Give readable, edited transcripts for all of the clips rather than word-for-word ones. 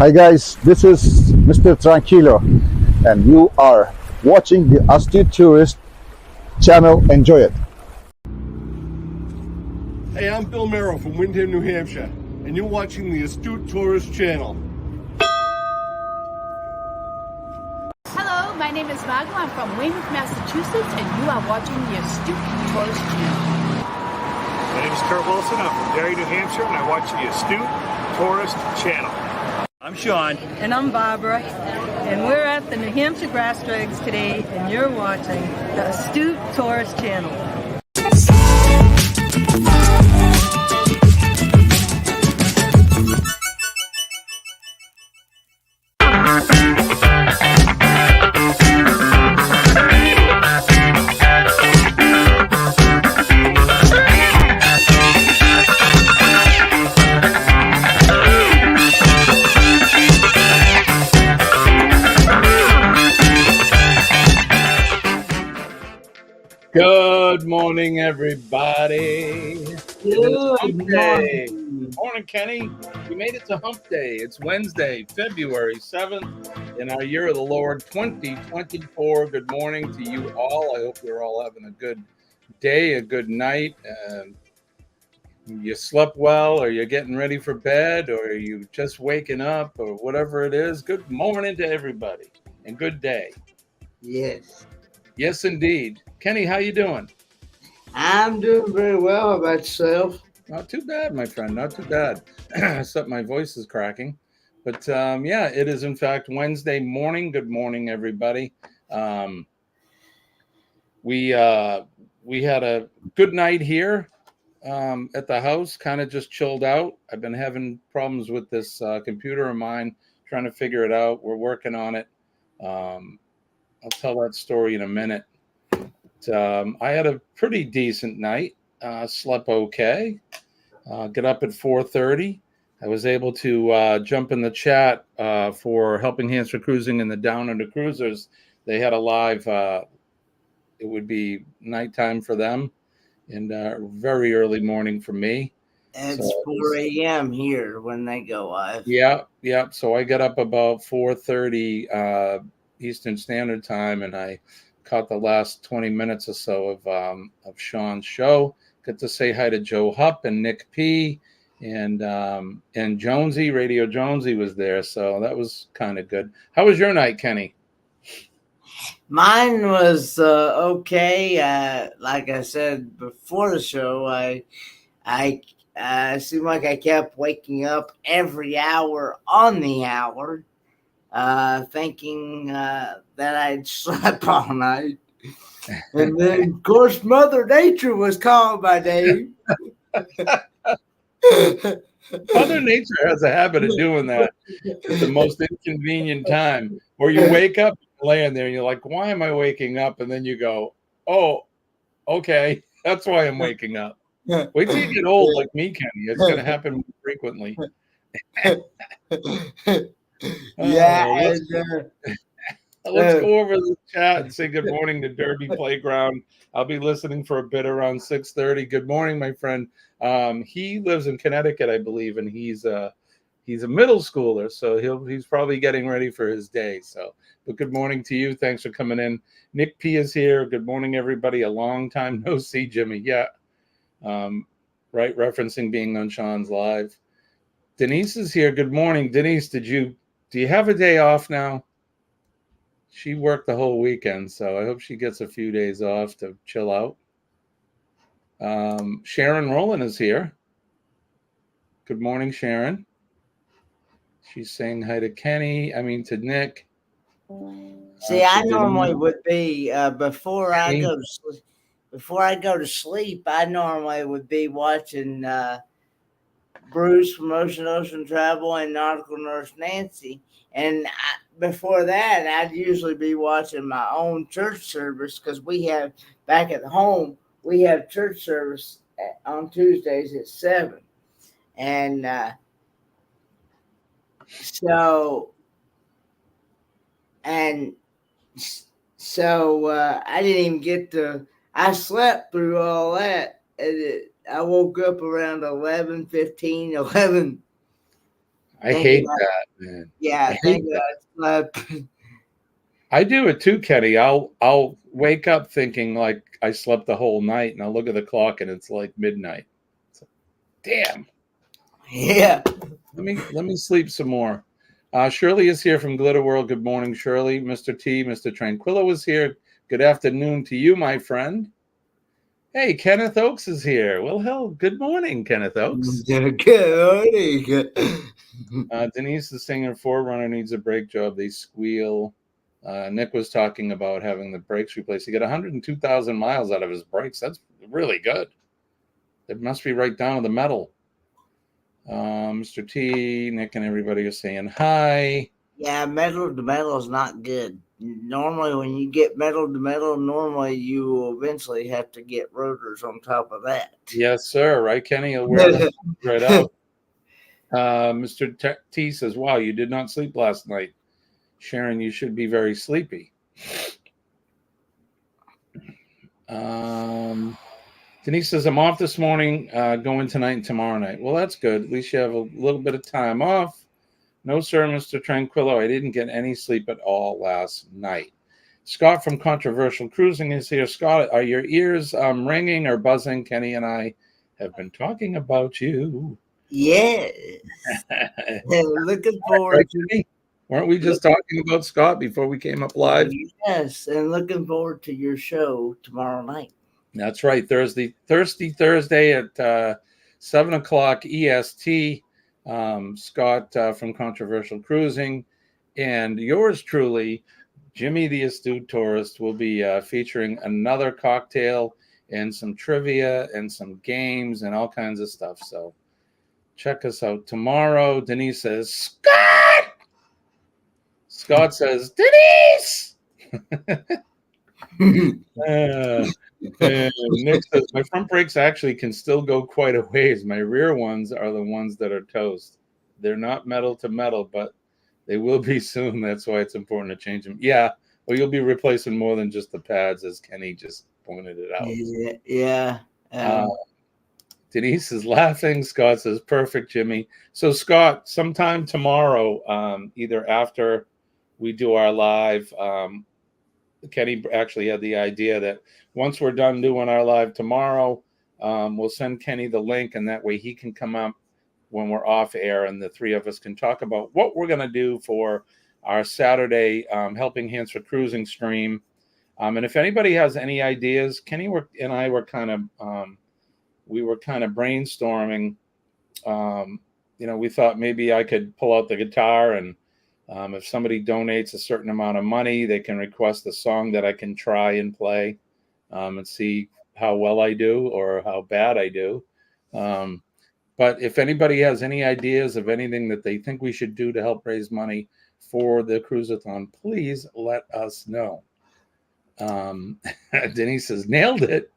Hi guys, this is Mr. Tranquilo and you are watching the Astute Tourist channel. Enjoy it. Hey, I'm Bill Merrill from Windham, New Hampshire, and you're watching the Astute Tourist channel. Hello, my name is Margot. I'm from Weymouth, Massachusetts, and you are watching the Astute Tourist channel. My name is Kurt Wilson. I'm from Derry, New Hampshire, and I watch the Astute Tourist channel. I'm Sean. And I'm Barbara, and we're at the New Hampshire Grass Drags today, and you're watching the Astute Tourist channel. Good morning, everybody. Good Hump Day. Morning, Kenny. We made it to Hump Day. It's Wednesday, February 7th, in our year of the Lord 2024. Good morning to you all. I hope you're all having a good day, a good night. You slept well, or you're getting ready for bed, or are you just waking up, or whatever it is. Good morning to everybody, and good day. Yes. Yes, indeed. Kenny, how you doing? I'm doing very well. How about yourself? Not too bad, my friend. Not too bad. Except my voice is cracking. But yeah, it is in fact Wednesday morning. Good morning, everybody. We had a good night here at the house. Kind of just chilled out. I've been having problems with this computer of mine, trying to figure it out. We're working on it. I'll tell that story in a minute. I had a pretty decent night. Slept okay. Get up at 4:30. I was able to jump in the chat for Helping Hands for Cruising and the Down Under Cruisers. They had a live. It would be nighttime for them, and very early morning for me. It's so 4 a.m. here when they go live. Yeah. So I got up about 4:30 Eastern Standard Time, and I caught the last 20 minutes or so of Sean's show. Got to say hi to Joe Hump and Nick P. and Jonesy, Radio Jonesy was there, so that was kind of good. How was your night, Kenny? Mine was okay. Like I said before the show, I seemed like I kept waking up every hour on the hour, thinking that I'd slept all night. And then, of course, Mother Nature was calling my name. Mother Nature has a habit of doing that at the most inconvenient time, where you wake up laying there and you're like, why am I waking up? And then you go, oh, okay, that's why I'm waking up. Wait till you get old like me, Kenny. It's going to happen more frequently. Yeah. Let's go over the chat and say good morning to Derby Playground. I'll be listening for a bit around 6:30. Good morning, my friend. He lives in Connecticut, I believe, and he's a middle schooler, so he's probably getting ready for his day. So, but good morning to you. Thanks for coming in. Nick P is here. Good morning, everybody. A long time no see, Jimmy. Yeah, right. Referencing being on Sean's live. Denise is here. Good morning, Denise. Do you have a day off now? She worked the whole weekend, so I hope she gets a few days off to chill out. Sharon Rowland is here. Good morning, Sharon. She's saying hi to Kenny. To Nick. See, I normally would be before I go to sleep. I normally would be watching Bruce from Ocean Travel and Nautical Nurse Nancy. And before that, I'd usually be watching my own church service, because we have, back at home, we have church service on Tuesdays at 7. And so I didn't even get to, I slept through all that. And I woke up around 11:15, 11. I Thank hate God. that, man. Yeah, I hate thank that. God I slept. I do it too, Kenny. I'll wake up thinking like I slept the whole night, and I'll look at the clock and it's like midnight. So, damn. Yeah. Let me sleep some more. Shirley is here from Glitter World. Good morning, Shirley. Mr. T, Mr. Tranquillo is here. Good afternoon to you, my friend. Hey, Kenneth Oakes is here. Well, hell, good morning, Kenneth Oakes. Good morning. Denise, the singer Forerunner, needs a brake job. They squeal. Nick was talking about having the brakes replaced. He got 102,000 miles out of his brakes. That's really good. It must be right down to the metal. Mr. T, Nick, and everybody are saying hi. Yeah, metal to metal is not good. Normally, when you get metal to metal, normally you will eventually have to get rotors on top of that. Yes, sir. Right, Kenny? He'll wear them right out. Mr. T says, wow, you did not sleep last night. Sharon, you should be very sleepy. Denise says, I'm off this morning, going tonight and tomorrow night. Well, that's good. At least you have a little bit of time off. No, sir, Mr. Tranquillo. I didn't get any sleep at all last night. Scott from Controversial Cruising is here. Scott, are your ears ringing or buzzing? Kenny and I have been talking about you. Yes. Looking forward Right, to Kenny? Weren't we just talking about Scott before we came up live? Yes, and looking forward to your show tomorrow night. That's right. Thursday at 7 o'clock EST. Scott from Controversial Cruising and yours truly, Jimmy the Astute Tourist, will be featuring another cocktail and some trivia and some games and all kinds of stuff. So check us out tomorrow. Denise says, Scott! Scott says, Denise! And Nick says, my front brakes actually can still go quite a ways. My rear ones are the ones that are toast. They're not metal to metal, but they will be soon. That's why it's important to change them. Yeah, well, you'll be replacing more than just the pads, as Kenny just pointed it out. Yeah. Denise is laughing. Scott says, perfect, Jimmy. So, Scott, sometime tomorrow, either after we do our live, Kenny actually had the idea that once we're done doing our live tomorrow, we'll send Kenny the link, and that way he can come up when we're off air, and the three of us can talk about what we're going to do for our Saturday Helping Hands for Cruising stream. And if anybody has any ideas, Kenny and I were kind of brainstorming. We thought maybe I could pull out the guitar, and if somebody donates a certain amount of money, they can request a song that I can try and play and see how well I do or how bad I do. But if anybody has any ideas of anything that they think we should do to help raise money for the Cruisathon, please let us know. Denise says, nailed it.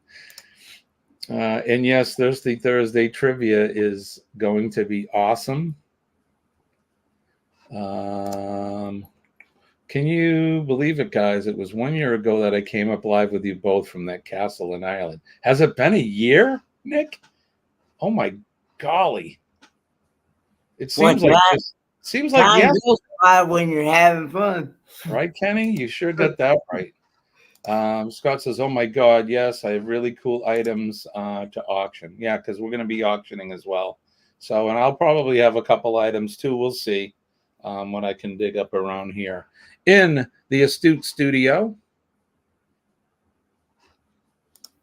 And yes, Thursday trivia is going to be awesome. Can you believe it, guys? It was 1 year ago that I came up live with you both from that castle in Ireland. Has it been a year, Nick? Oh my golly! It seems like time yes. goes by when you're having fun, right, Kenny? You sure got that right. Scott says, "Oh my God, yes! I have really cool items to auction. Yeah, because we're going to be auctioning as well. So, and I'll probably have a couple items too. We'll see what I can dig up around here in the Astute studio."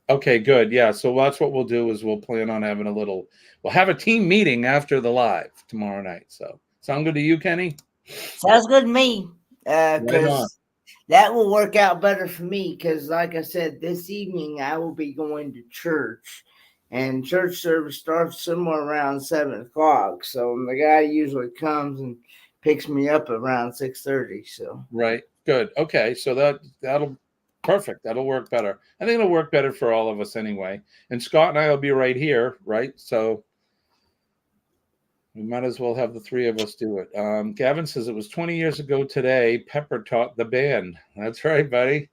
Okay, good. Yeah, so that's what we'll do is we'll plan on having we'll have a team meeting after the live tomorrow night. So sound good to you, Kenny? Sounds good to me. Right on. Because that will work out better for me. Because, like I said, this evening I will be going to church, and church service starts somewhere around 7 o'clock. So the guy usually comes and picks me up around 6:30. So right, good. Okay, so that'll perfect. That'll work better. I think it'll work better for all of us anyway. And Scott and I will be right here, right? So we might as well have the three of us do it. Gavin says it was 20 years ago today. Pepper taught the band. That's right, buddy.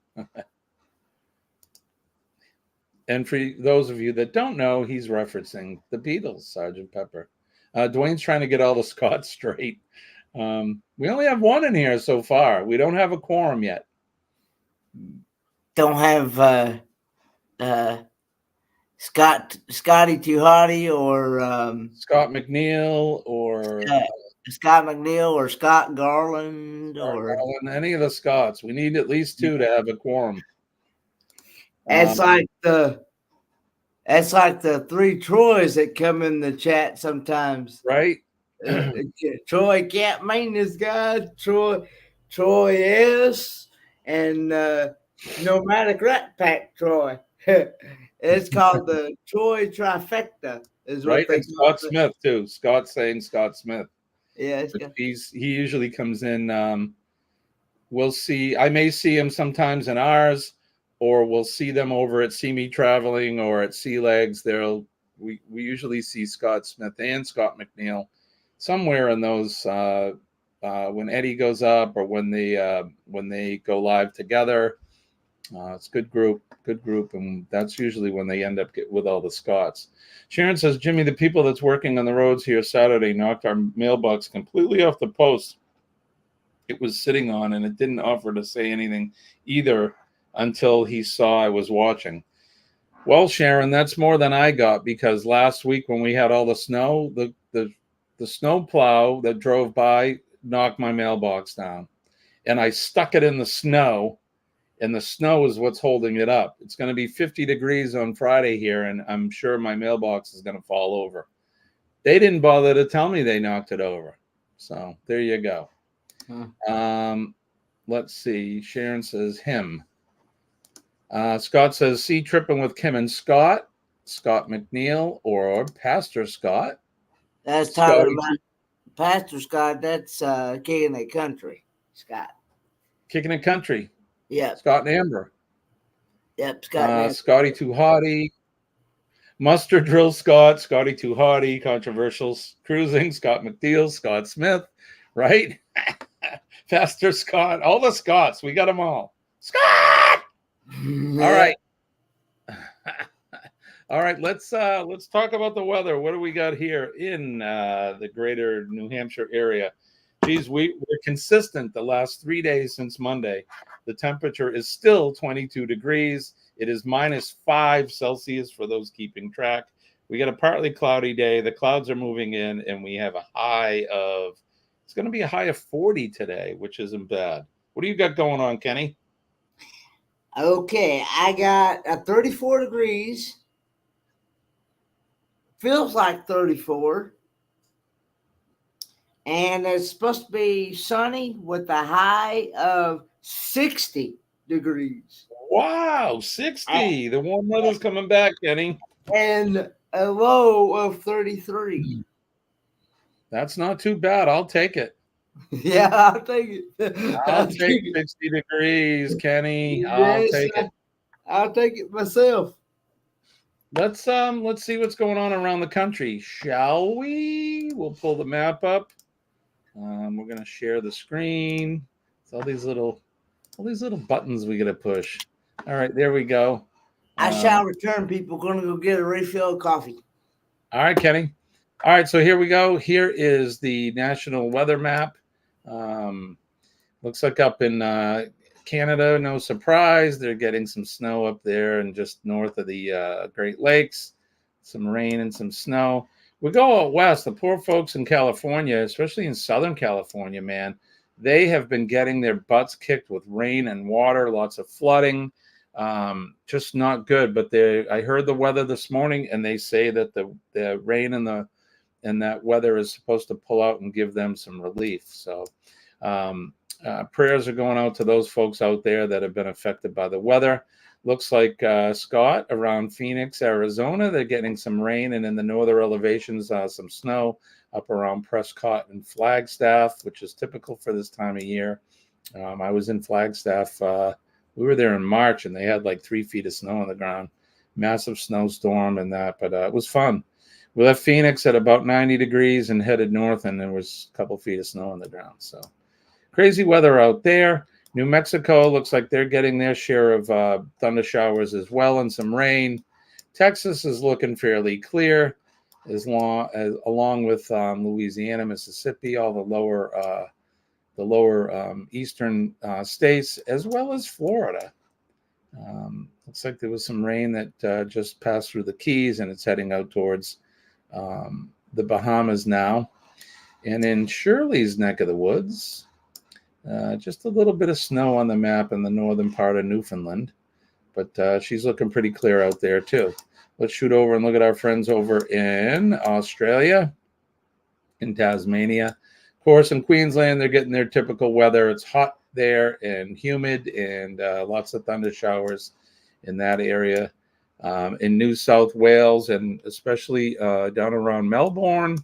And for those of you that don't know, he's referencing the Beatles, Sgt. Pepper. Dwayne's trying to get all the Scots straight. We only have one in here so far. We don't have a quorum yet. Don't have Scotty Too Hottie or Scott McNeil or Scott McNeil or Scott Garland or any of the Scots. We need at least two to have a quorum. It's like the three Troys that come in the chat sometimes. Right? Troy can't mean this guy. Troy S. and Nomadic Rat Pack Troy. It's called the Troy trifecta. Is what right? they And call Scott it. Smith too. Scott saying Scott Smith. Yeah, He usually comes in. We'll see. I may see him sometimes in ours, or we'll see them over at See Me Traveling or at Sea Legs. We usually see Scott Smith and Scott McNeil somewhere in those when Eddie goes up or when they go live together. It's a good group, and that's usually when they end up with all the Scots. Sharon says, Jimmy, the people that's working on the roads here Saturday knocked our mailbox completely off the post it was sitting on, and it didn't offer to say anything either until he saw I was watching. Well, Sharon, that's more than I got, because last week when we had all the snow, the snow plow that drove by knocked my mailbox down, and I stuck it in the snow, and the snow is what's holding it up. It's going to be 50 degrees on Friday here, and I'm sure my mailbox is going to fall over. They didn't bother to tell me they knocked it over. So there you go. Let's see. Sharon says him. Scott says, see Tripping with Kim and Scott McNeil, or Pastor Scott. That's talking about Pastor Scott. That's Kicking It Country, Scott. Kicking It Country. Yeah. Scott and Amber. Yep, Scott and Amber. Scotty Too Hottie. Mustard Drill Scott. Scotty Too Hottie. Controversial Cruising. Scott McNeil. Scott Smith. Right? Pastor Scott. All the Scots. We got them all. Scott! All right. All right, let's talk about the weather. What do we got here in the greater New Hampshire area? Geez, we're consistent the last 3 days since Monday. The temperature is still 22 degrees. It is -5 Celsius for those keeping track. We got a partly cloudy day. The clouds are moving in, and we have it's going to be a high of 40 today, which isn't bad. What do you got going on, Kenny? Okay, I got 34 degrees. Feels like 34. And it's supposed to be sunny with a high of 60 degrees. Wow, 60. The warm weather's coming back, Kenny. And a low of 33. That's not too bad. I'll take it. Yeah, I'll take it. I'll take 60 degrees, Kenny. I'll take it. I'll take it myself. Let's see what's going on around the country, shall we? We'll pull the map up. We're gonna share the screen. It's all these little buttons we gotta push. All right, there we go. I shall return, people. Gonna go get a refill of coffee. All right, Kenny. All right, so here we go. Here is the national weather map. Looks like up in Canada, no surprise, they're getting some snow up there and just north of the Great Lakes, some rain and some snow. We go out west, the poor folks in California, especially in Southern California, man, they have been getting their butts kicked with rain and water, lots of flooding, just not good. But I heard the weather this morning, and they say that the rain and that weather is supposed to pull out and give them some relief. So prayers are going out to those folks out there that have been affected by the weather. Looks like Scott around Phoenix, Arizona, they're getting some rain, and in the northern elevations, some snow up around Prescott and Flagstaff, which is typical for this time of year. I was in Flagstaff. We were there in March, and they had like 3 feet of snow on the ground. Massive snowstorm and that, but it was fun. We left Phoenix at about 90 degrees and headed north, and there was a couple feet of snow on the ground. So crazy weather out there. New Mexico looks like they're getting their share of thunder showers as well and some rain. Texas is looking fairly clear. along with Louisiana, Mississippi, all the lower eastern states, as well as Florida. Looks like there was some rain that just passed through the Keys, and it's heading out towards the Bahamas now. And in Shirley's neck of the woods, just a little bit of snow on the map in the northern part of Newfoundland, but she's looking pretty clear out there too. Let's shoot over and look at our friends over in Australia, in Tasmania. Of course, in Queensland, they're getting their typical weather. It's hot there and humid, and lots of thunder showers in that area. In New South Wales, and especially down around Melbourne,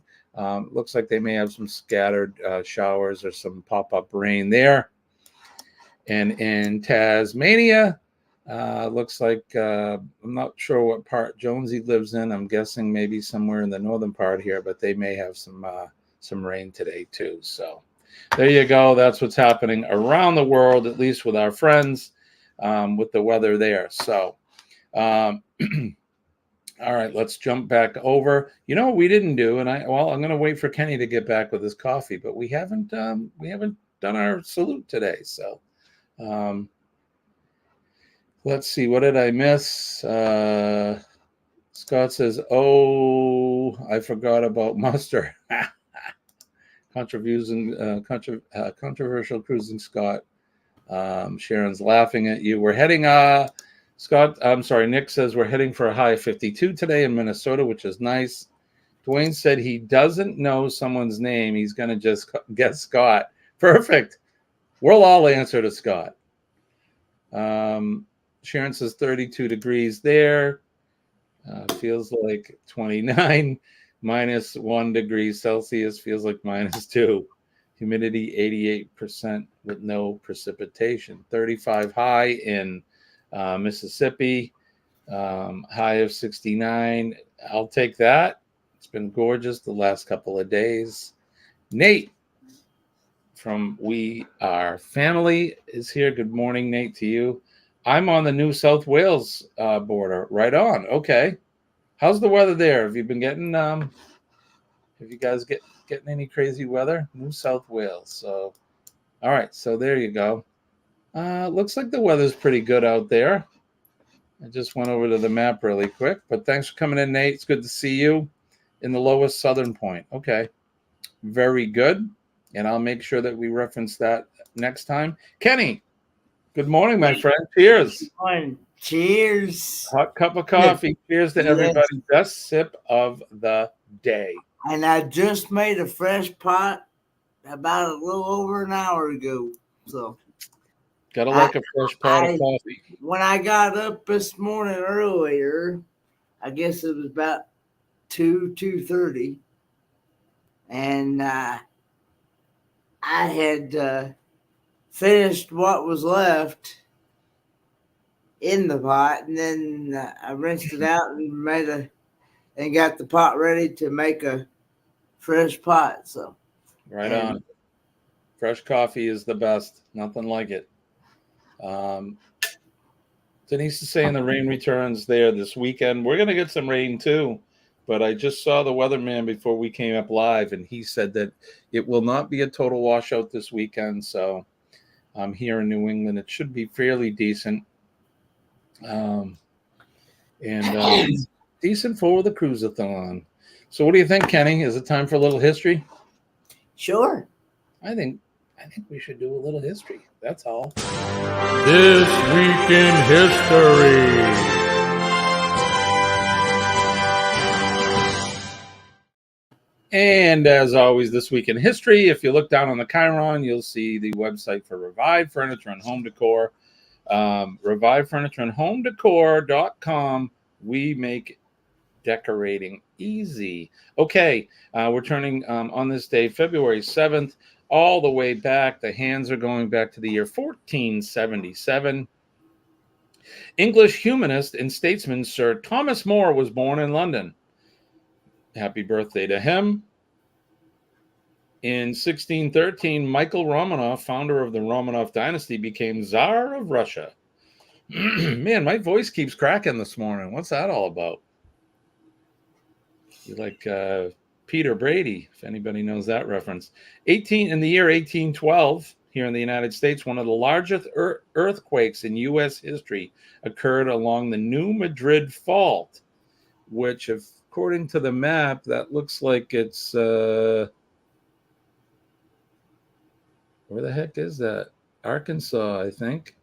looks like they may have some scattered showers or some pop-up rain there. And in Tasmania, looks like I'm not sure what part Jonesy lives in. I'm guessing maybe somewhere in the northern part here, but they may have some rain today too. So there you go. That's what's happening around the world, at least with our friends, with the weather there. So all right, let's jump back over. You know what we didn't do, and I'm going to wait for Kenny to get back with his coffee, but we haven't done our salute today. So let's see, what did I miss? Scott says, "Oh, I forgot about mustard." Controversial cruising, Scott. Sharon's laughing at you. We're heading. Scott, I'm sorry, Nick says we're heading for a high of 52 today in Minnesota, which is nice. Dwayne said he doesn't know someone's name. He's going to just guess Scott. Perfect. We'll all answer to Scott. Sharon says 32 degrees there. Feels like 29. Minus 1 degree Celsius feels like -2. Humidity 88% with no precipitation. 35 high in Mississippi, high of 69. I'll take that. It's been gorgeous the last couple of days. Nate from We Are Family is here. Good morning, Nate, to you. I'm on the New South Wales border. Right on. Okay. How's the weather there? Have you been getting have you guys getting any crazy weather? New South Wales. So all right, so there you go. Looks like the weather's pretty good out there. I just went over to the map really quick, but thanks for coming in, Nate. It's good to see you in the lowest southern point. Okay, very good. And I'll make sure that we reference that next time. Kenny, good morning, my friend. Cheers. Cheers. Hot cup of coffee. Cheers to everybody. Best sip of the day. And I just made a fresh pot about a little over an hour ago. So gotta like a fresh pot of coffee. When I got up this morning earlier, I guess it was about 2:30, and I had finished what was left in the pot, and then I rinsed it out and got the pot ready to make a fresh pot. So right on. Fresh coffee is the best. Nothing like it. Denise is saying the rain returns there this weekend. We're going to get some rain too, but I just saw the weatherman before we came up live, and he said that it will not be a total washout this weekend. So here in New England, it should be fairly decent. Decent for the cruisathon. So what do you think, Kenny? Is it time for a little history? Sure. I think we should do a little history. That's all. This Week in History. And as always, this week in history, if you look down on the Chiron, you'll see the website for Revive Furniture and Home Decor. Revive Furniture and Home Decor.com. We make decorating easy. Okay, we're turning on this day, February 7th, all the way back. The hands are going back to the year 1477. English humanist and statesman Sir Thomas More was born in London. Happy birthday to him. In 1613, Michael Romanov, founder of the Romanov dynasty, became Tsar of Russia. Man, my voice keeps cracking this morning. What's that all about? You like Peter Brady, if anybody knows that reference. In the year 1812, here in the United States, one of the largest earthquakes in U.S. history occurred along the New Madrid Fault, which, according to the map, that looks like it's where the heck is that? Arkansas, I think.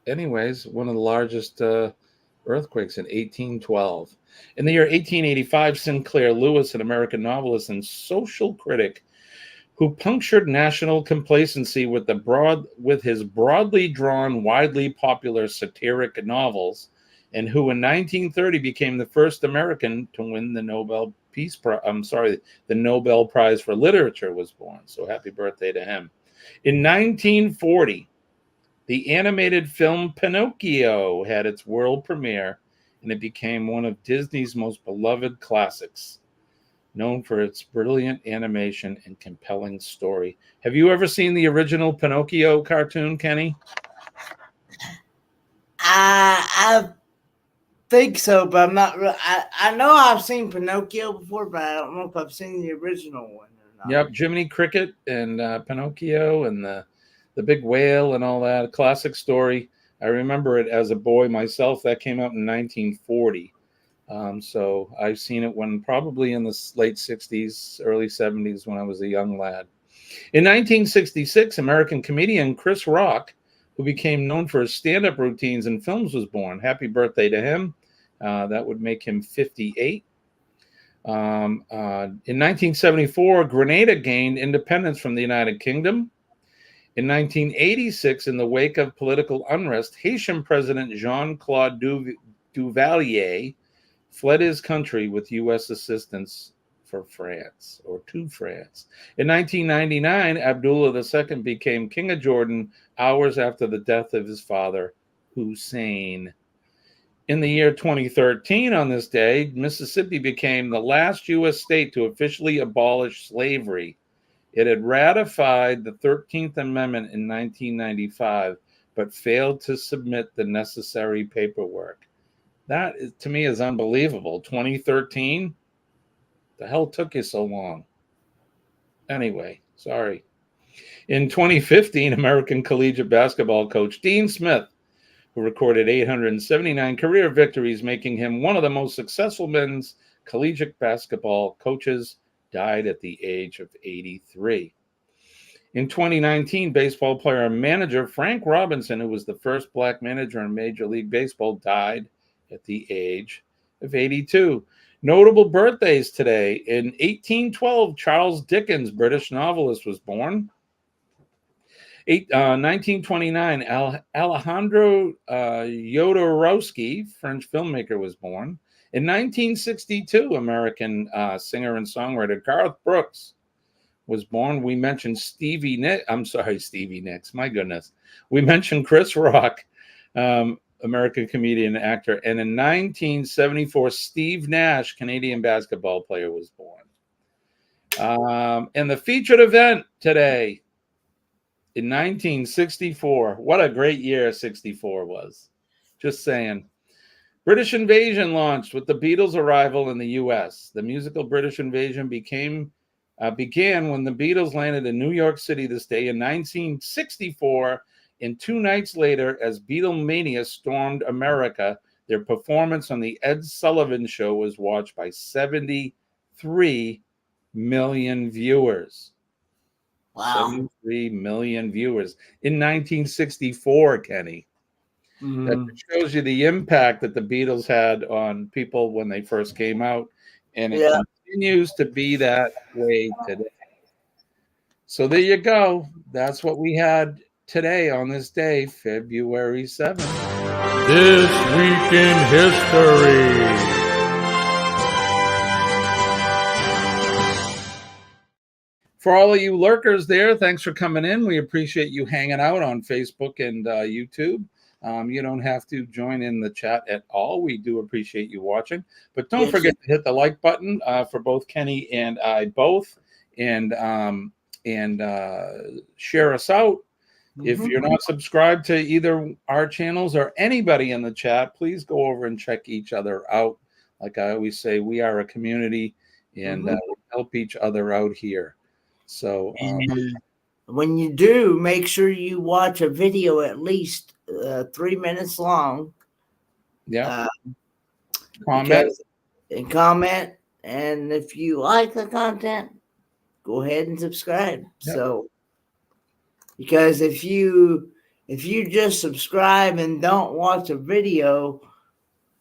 Anyways, one of the largest earthquakes in 1812. In the year 1885, Sinclair Lewis, an American novelist and social critic who punctured national complacency with his broadly drawn, widely popular satiric novels, and who in 1930 became the first American to win the Nobel the Nobel Prize for Literature, was born. So happy birthday to him. In 1940, the animated film Pinocchio had its world premiere, and it became one of Disney's most beloved classics, known for its brilliant animation and compelling story. Have you ever seen the original Pinocchio cartoon, Kenny? I think so, but I'm not. I know I've seen Pinocchio before, but I don't know if I've seen the original one or not. Yep, Jiminy Cricket and Pinocchio and the big whale and all that. A classic story. I remember it as a boy myself. That came out in 1940. So I've seen it probably in the late 60s, early 70s when I was a young lad. In 1966, American comedian Chris Rock, who became known for his stand-up routines and films, was born. Happy birthday to him. That would make him 58. In 1974, Grenada gained independence from the United Kingdom. In 1986, in the wake of political unrest, Haitian President Jean-Claude Duvalier fled his country with U.S. assistance to France. In 1999, Abdullah II became King of Jordan hours after the death of his father, Hussein. In the year 2013, on this day, Mississippi became the last U.S. state to officially abolish slavery. It had ratified the 13th Amendment in 1995, but failed to submit the necessary paperwork. That, to me, is unbelievable. 2013? The hell took you so long? Anyway, sorry. In 2015, American collegiate basketball coach Dean Smith, who recorded 879 career victories, making him one of the most successful men's collegiate basketball coaches, died at the age of 83. In 2019, baseball player and manager Frank Robinson, who was the first black manager in Major League Baseball, died at the age of 82. Notable birthdays today. In 1812, Charles Dickens, British novelist, was born. 1929, Alejandro Jodorowsky, French filmmaker, was born. In 1962, American singer and songwriter Garth Brooks was born. We mentioned Stevie Nicks. My goodness. We mentioned Chris Rock, American comedian and actor. And in 1974, Steve Nash, Canadian basketball player, was born. And the featured event today, in 1964, what a great year 64 was. Just saying. British Invasion launched with the Beatles' arrival in the U.S. The musical British Invasion began when the Beatles landed in New York City this day in 1964, and 2 nights later, as Beatlemania stormed America, their performance on the Ed Sullivan Show was watched by 73 million viewers. Wow. 73 million viewers in 1964, Kenny. Mm-hmm. That shows you the impact that the Beatles had on people when they first came out, and it continues to be that way today. So there you go. That's what we had today on this day, February 7th. This Week in History. For all of you lurkers there, thanks for coming in. We appreciate you hanging out on Facebook and YouTube. You don't have to join in the chat at all. We do appreciate you watching. But don't forget to hit the like button for both Kenny and I both. And share us out. Mm-hmm. If you're not subscribed to either our channels or anybody in the chat, please go over and check each other out. Like I always say, we are a community, and we help each other out here. So and when you do, make sure you watch a video at least 3 minutes long. Yeah. Comment. And comment. And if you like the content, go ahead and subscribe. Yep. So, because if you just subscribe and don't watch a video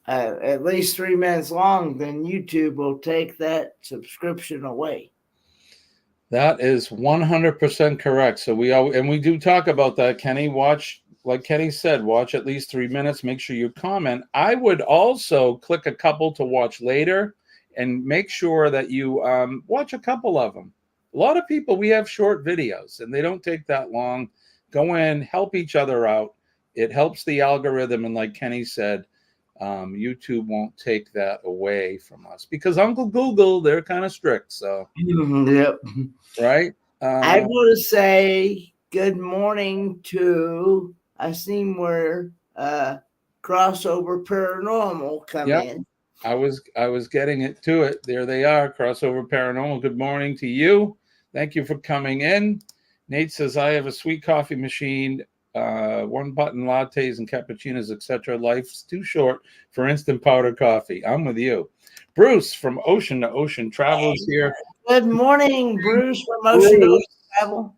at least 3 minutes long, then YouTube will take that subscription away. That is 100% correct. So we do talk about that, Kenny. Watch, like Kenny said, watch at least 3 minutes. Make sure you comment. I would also click a couple to watch later, and make sure that you watch a couple of them. A lot of people, we have short videos, and they don't take that long. Go in, help each other out. It helps the algorithm, and like Kenny said, YouTube won't take that away from us, because Uncle Google, they're kind of strict. So, yep. Right. I want to say good morning to, I seen where Crossover Paranormal come in. I was getting it to it. There they are, Crossover Paranormal. Good morning to you. Thank you for coming in. Nate says, I have a sweet coffee machine, one button lattes and cappuccinos, etc. Life's too short for instant powder coffee. I'm with you. Bruce from Ocean to Ocean Travels here. Good morning, Bruce from Ocean to Ocean Travel.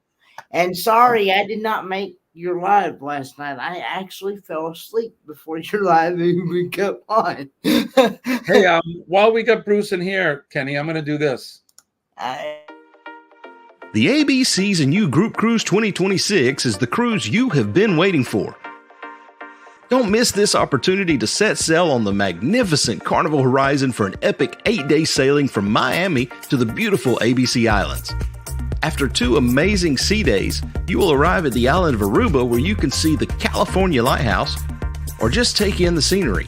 And sorry, I did not make your live last night. I actually fell asleep before your live even got on. Hey, while we got Bruce in here, Kenny, I'm going to do this. The ABC and You Group Cruise 2026 is the cruise you have been waiting for. Don't miss this opportunity to set sail on the magnificent Carnival Horizon for an epic 8-day sailing from Miami to the beautiful ABC Islands. After 2 amazing sea days, you will arrive at the island of Aruba, where you can see the California Lighthouse or just take in the scenery.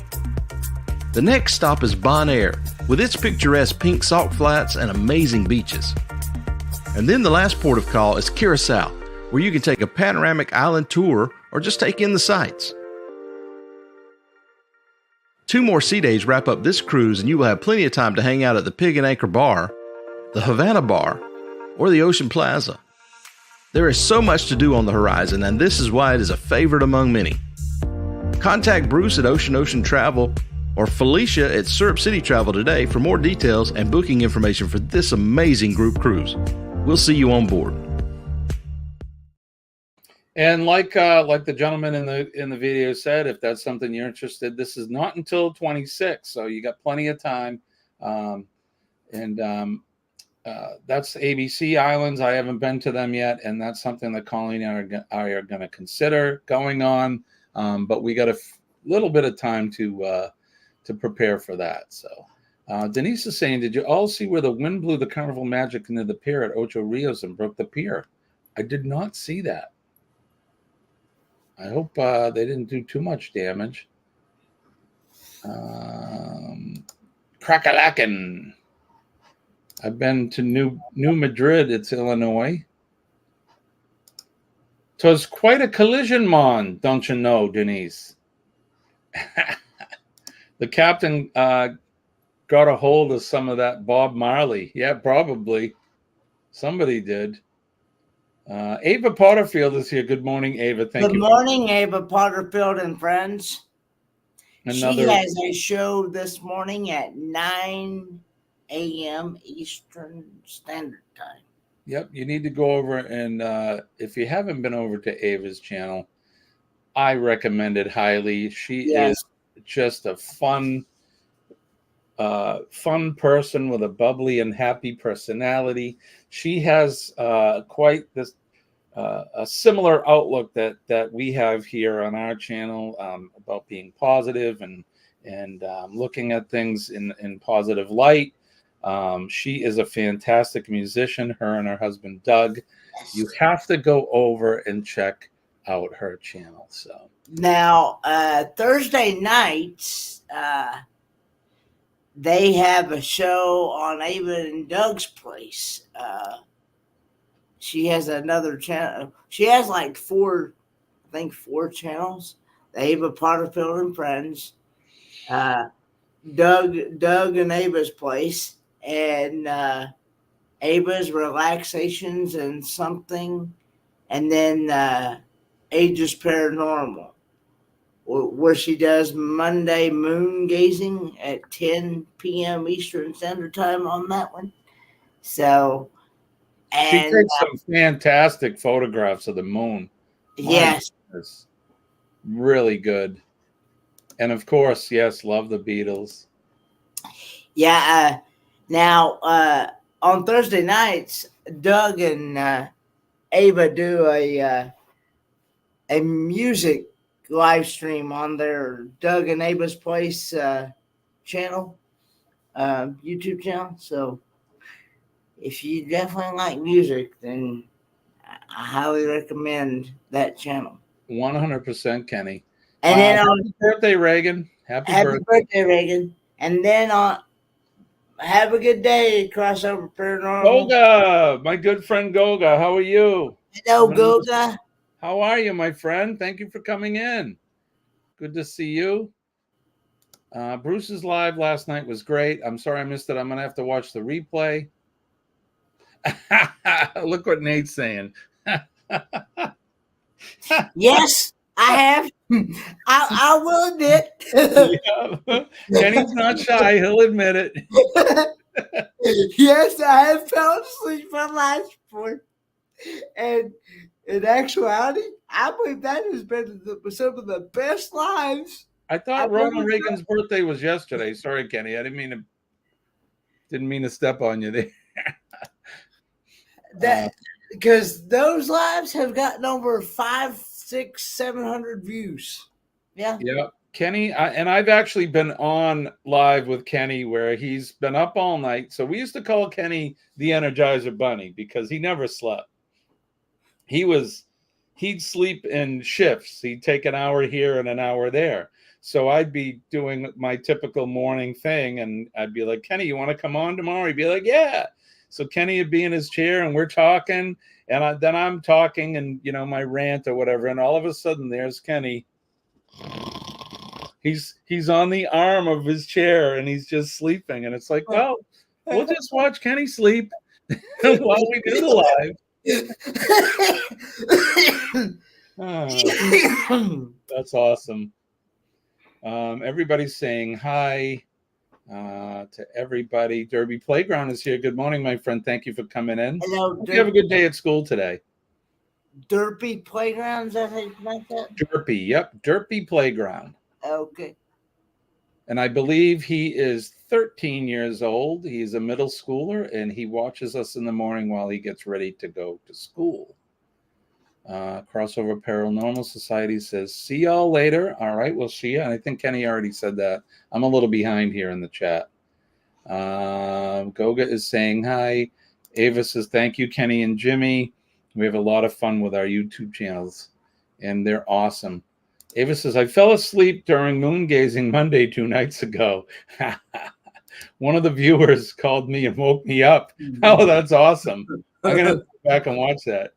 The next stop is Bonaire, with its picturesque pink salt flats and amazing beaches. And then the last port of call is Curacao, where you can take a panoramic island tour or just take in the sights. 2 more sea days wrap up this cruise, and you will have plenty of time to hang out at the Pig and Anchor Bar, the Havana Bar, or the Ocean Plaza. There is so much to do on the horizon, and this is why it is a favorite among many. Contact Bruce at Ocean Travel or Felicia at Syrup City Travel today for more details and booking information for this amazing group cruise. We'll see you on board. And like the gentleman in the video said, if that's something you're interested, this is not until 26, so you got plenty of time. That's ABC Islands. I haven't been to them yet, and that's something that Colleen and I are going to consider going on. But we got a little bit of time to prepare for that. So Denise is saying, did you all see where the wind blew the Carnival Magic into the pier at Ocho Rios and broke the pier? I did not see that. I hope they didn't do too much damage. Crackalacken. I've been to New Madrid. It's Illinois. 'Twas quite a collision, mon, don't you know, Denise? The captain got a hold of some of that Bob Marley. Yeah, probably. Somebody did. Ava Potterfield is here. Good morning, Ava. Thank you. Good morning, Ava Potterfield and friends. She has a show this morning at 9 a.m. Eastern Standard Time. Yep, you need to go over and if you haven't been over to Ava's channel, I recommend it highly. She is just a fun person with a bubbly and happy personality. She has quite this a similar outlook that we have here on our channel about being positive and looking at things in positive light. She is a fantastic musician, her and her husband Doug. You have to go over and check out her channel. So now Thursday nights they have a show on Ava and Doug's place. She has another channel. She has like four channels. The Ava Potterfield and Friends. Doug and Ava's place, and Ava's Relaxations and something, and then Aegis Paranormal, where she does Monday moon gazing at 10 p.m. Eastern Standard Time on that one. So, She and takes some fantastic photographs of the moon. yes, goodness. Really good. And of course, yes, love the Beatles. yeah. Now, on Thursday nights, Doug and Ava do a music live stream on their Doug and Ava's Place channel, YouTube channel. So if you definitely like music, then I highly recommend that channel. 100%, Kenny. And then happy birthday, Reagan. Happy birthday, Reagan. And then have a good day, Crossover Paranormal. Goga, my good friend Goga, how are you? Hello, Goga. How are you, my friend? Thank you for coming in. Good to see you. Bruce's live last night was great. I'm sorry I missed it. I'm going to have to watch the replay. Look what Nate's saying. Yes, I have. I will admit. Yeah. Kenny's not shy. He'll admit it. Yes, I have fell asleep on live sport. And in actuality, I believe that has been some of the best lives. I thought Ronald Reagan's birthday was yesterday. Sorry, Kenny. I didn't mean to step on you there. That because those lives have gotten over 500, 600, 700 views. Yeah. Yeah. Kenny, and I've actually been on live with Kenny where he's been up all night. So we used to call Kenny the Energizer Bunny because he never slept. He'd sleep in shifts. He'd take an hour here and an hour there. So I'd be doing my typical morning thing and I'd be like, Kenny, you want to come on tomorrow? He'd be like, yeah. So Kenny would be in his chair and we're talking and then I'm talking and, my rant or whatever. And all of a sudden there's Kenny. He's on the arm of his chair and he's just sleeping. And it's like, well, we'll just watch Kenny sleep while we do the live. That's awesome. Everybody's saying hi to everybody. Derby Playground is here. Good morning, my friend. Thank you for coming in. Hello. Hope you have a good day at school today. Derby Playground, is that how you pronounce that? Derby, yep. Derby Playground. Okay. And I believe he is 13 years old. He's a middle schooler, and he watches us in the morning while he gets ready to go to school. Crossover Paranormal Society says, see y'all later. All right, we'll see you. And I think Kenny already said that. I'm a little behind here in the chat. Goga is saying hi. Ava says, thank you, Kenny and Jimmy. We have a lot of fun with our YouTube channels, and they're awesome. Ava says, I fell asleep during moon gazing Monday 2 nights ago. One of the viewers called me and woke me up. Oh, that's awesome. I'm going to go back and watch that.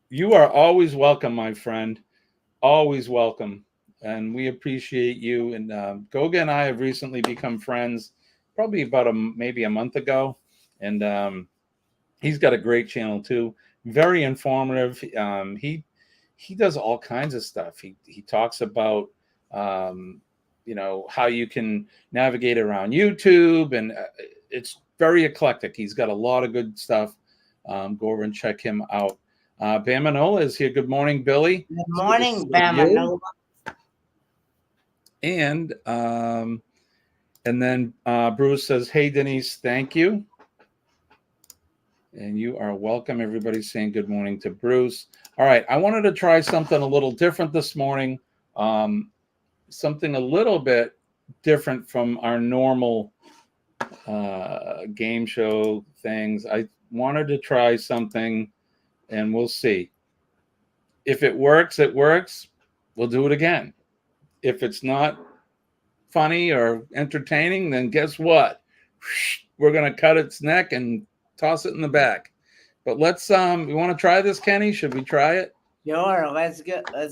You are always welcome, my friend. Always welcome. And we appreciate you. And Goga and I have recently become friends, probably about maybe a month ago. And he's got a great channel too. Very informative. He does all kinds of stuff. He talks about how you can navigate around YouTube, and it's very eclectic. He's got a lot of good stuff. Go over and check him out. Bamanola is here. Good morning, Billy. Good morning, Bamanola. And then Bruce says, hey, Denise, thank you. And you are welcome. Everybody's saying good morning to Bruce. All right. I wanted to try something a little different this morning. Something a little bit different from our normal game show things. I wanted to try something, and we'll see. If it works, it works. We'll do it again. If it's not funny or entertaining, then guess what? We're going to cut its neck and toss it in the back. But let's we want to try this, Kenny? Should we try it? Sure, let's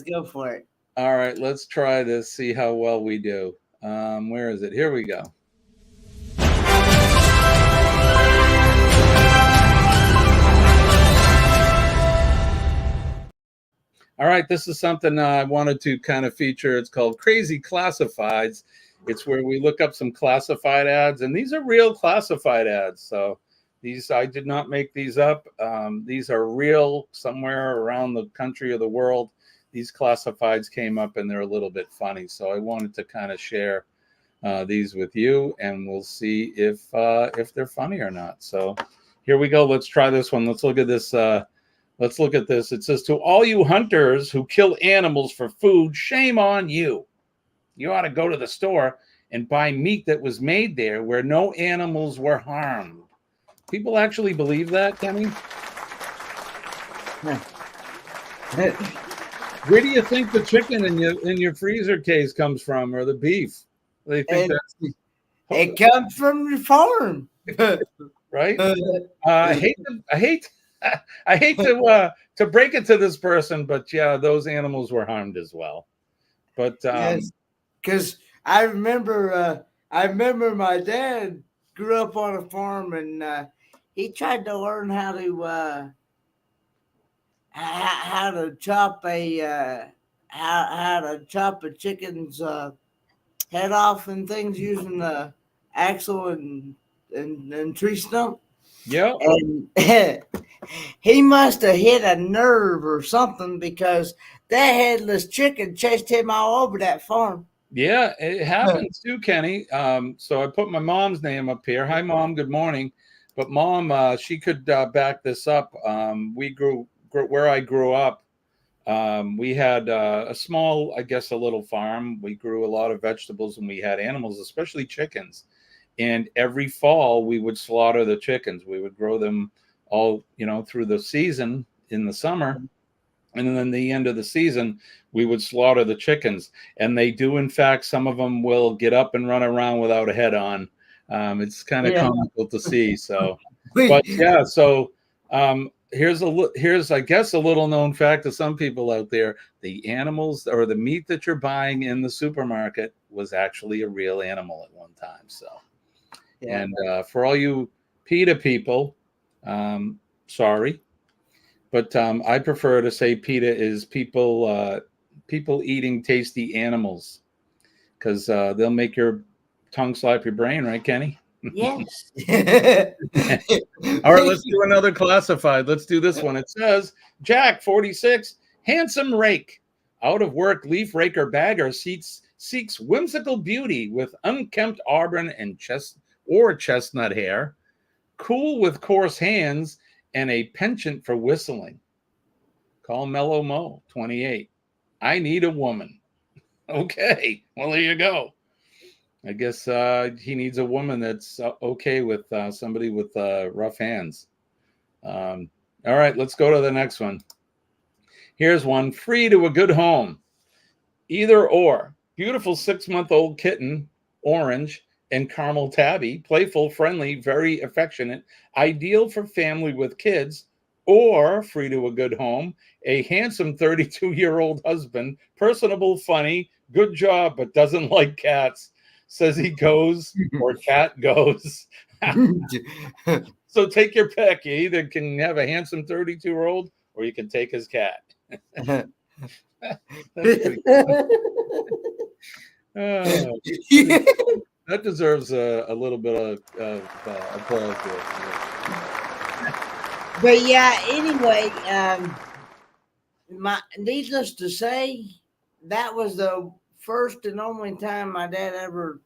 go for it. All right, let's try this, see how well we do. Where is it? Here we go. All right, this is something I wanted to kind of feature. It's called Crazy Classifieds. It's where we look up some classified ads, and these are real classified ads. So these, I did not make these up. These are real somewhere around the country or the world. These classifieds came up, and they're a little bit funny. So I wanted to kind of share these with you, and we'll see if they're funny or not. So here we go. Let's try this one. Let's look at this. Let's look at this. It says, to all you hunters who kill animals for food, shame on you. You ought to go to the store and buy meat that was made there where no animals were harmed. People actually believe that, Kenny? Where do you think the chicken in your freezer case comes from, or the beef? They think it comes from the farm, right? I hate to break it to this person, but yeah, those animals were harmed as well. But yes, because I remember my dad grew up on a farm, and he tried to learn how to chop how to chop a chicken's head off and things using the axle and tree stump. Yeah. And he must have hit a nerve or something, because that headless chicken chased him all over that farm. Yeah, it happens too, Kenny. So I put my mom's name up here. Hi, Mom. Good morning. But Mom, she could back this up. Where I grew up, we had a small, I guess, a little farm. We grew a lot of vegetables, and we had animals, especially chickens. And every fall, we would slaughter the chickens. We would grow them all, through the season in the summer. And then the end of the season, we would slaughter the chickens. And they do, in fact, some of them will get up and run around without a head on. It's kind of comical to see. So, but yeah, so here's, I guess, a little known fact to some people out there. The animals or the meat that you're buying in the supermarket was actually a real animal at one time. So. Yeah. And for all you PETA people, sorry, but I prefer to say PETA is people eating tasty animals, because they'll make your tongue slap your brain, right, Kenny? Yes. All right, let's do another classified. Let's do this one. It says, Jack, 46, handsome rake, out of work leaf raker bagger seeks whimsical beauty with unkempt auburn and chestnut hair, cool with coarse hands, and a penchant for whistling. Call Mellow Mo, 28. I need a woman. Okay, well, there you go. I guess he needs a woman that's okay with somebody with rough hands. All right, let's go to the next one. Here's one. Free to a good home. Either or. Beautiful 6-month-old kitten, orange, and caramel tabby, playful, friendly, very affectionate, ideal for family with kids, or free to a good home, a handsome 32-year-old husband, personable, funny, good job, but doesn't like cats, says he goes or cat goes. So take your pick. You either can have a handsome 32-year-old or you can take his cat. That's pretty cool. That deserves a little bit of applause there. But yeah, anyway, needless to say, that was the first and only time my dad ever